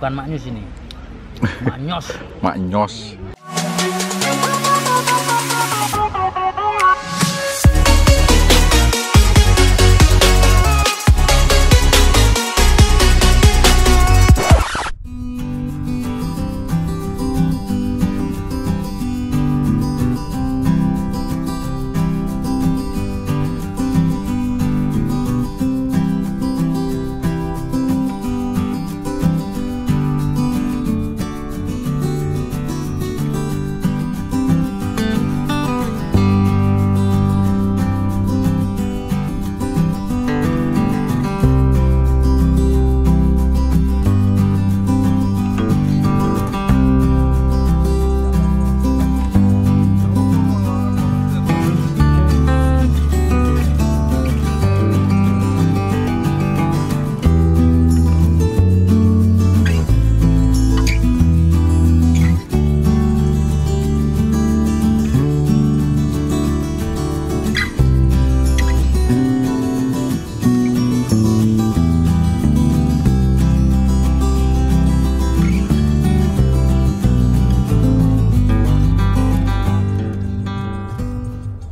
bukan maknyus ini. Maknyos. Maknyos.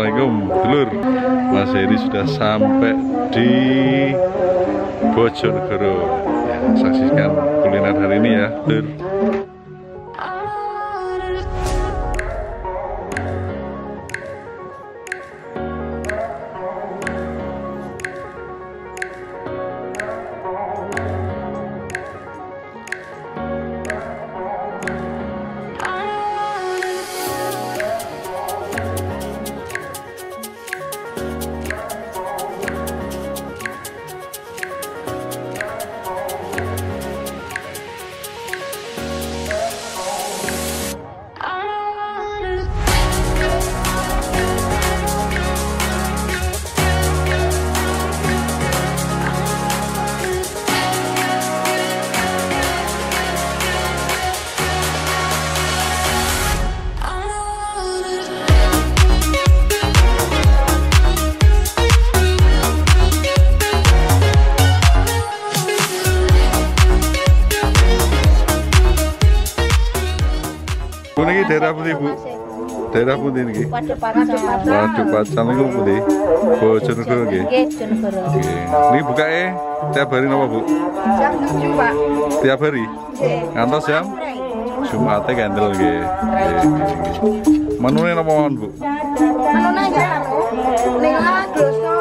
Assalamualaikum dulur, Mas Heri sudah sampai di Bojonegoro ya, saksikan kuliner hari ini ya dulur. Ini daerah putih Bu, daerah putih ini. Waduk Pacal. Waduk Pacal ini putih. Bojonegoro nggih. Nggih, Bojonegoro. Ini bukae tiap hari napa Bu? Jam 7, Pak. Tiap hari. Nggih. Ngantos jam Jumat kendel nggih. Menune napa mawon Bu? Menune ya nila, doso,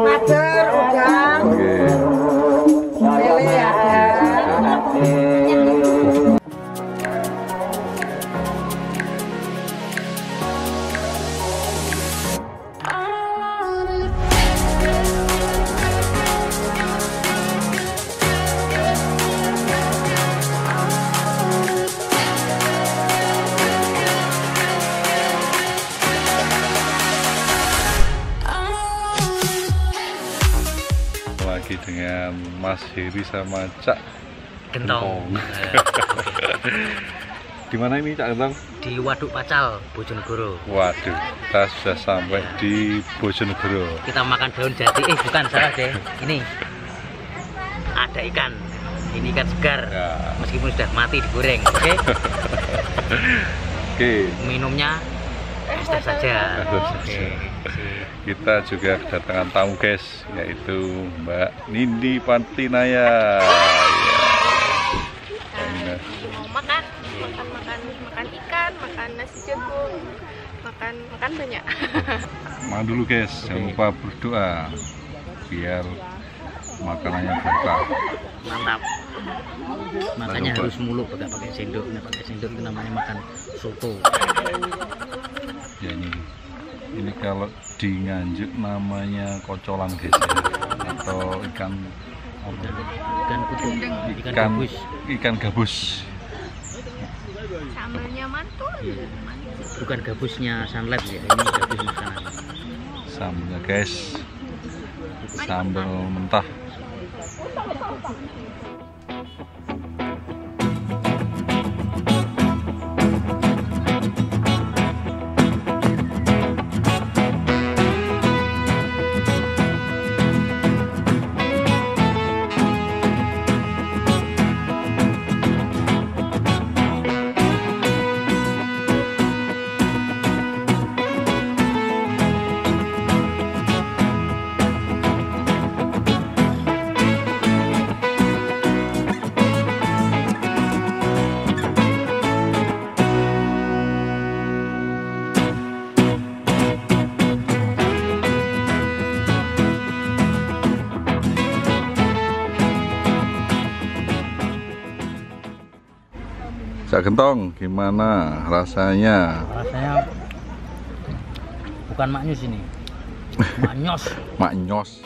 mader, udang. Nggih. Lele ada. Lagi dengan Mas Heri sama Cak Gentong. Di mana ini Cak Gentong? Di Waduk Pacal, Bojonegoro. Waduh, kita sudah sampai di Bojonegoro. Kita makan daun jati. Bukan, salah deh. Ini ada ikan. Ini ikan segar. Ya. Meskipun sudah mati digoreng. Oke. Oke. Minumnya es teh saja. Oke. Kita juga kedatangan tamu guys, yaitu Mbak Nindi Pantinaya. Ya. Makan ikan, makan nasi jagung, makan banyak. Makan dulu guys, jangan lupa berdoa biar makanannya berkah. Mantap. Makanya harus mulu pakai sendok. Nah, pakai sendok itu namanya makan soto. Ya ini kalau di Nganjuk namanya kocolan guys ya. Atau ikan kutuk, ikan gabus. Sambalnya mantul. Iya. Bukan gabusnya Sunlight ya, ini gabus makanan. Sambalnya guys, sambal mentah. Cak Gentong, gimana rasanya? Rasanya bukan maknyus ini, maknyos. Maknyos.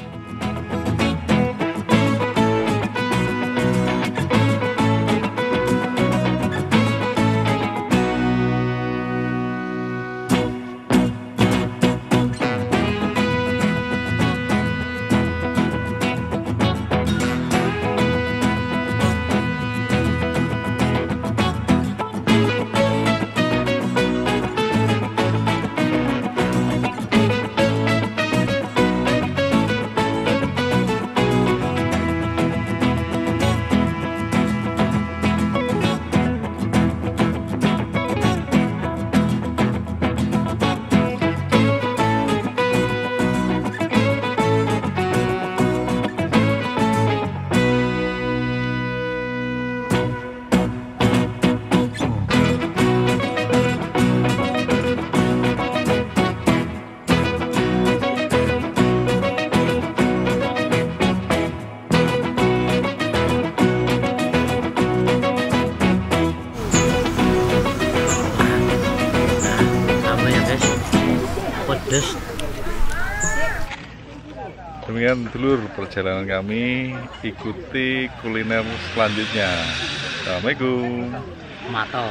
Pedes. Demikian dulur perjalanan kami, ikuti kuliner selanjutnya. Assalamualaikum. Mato.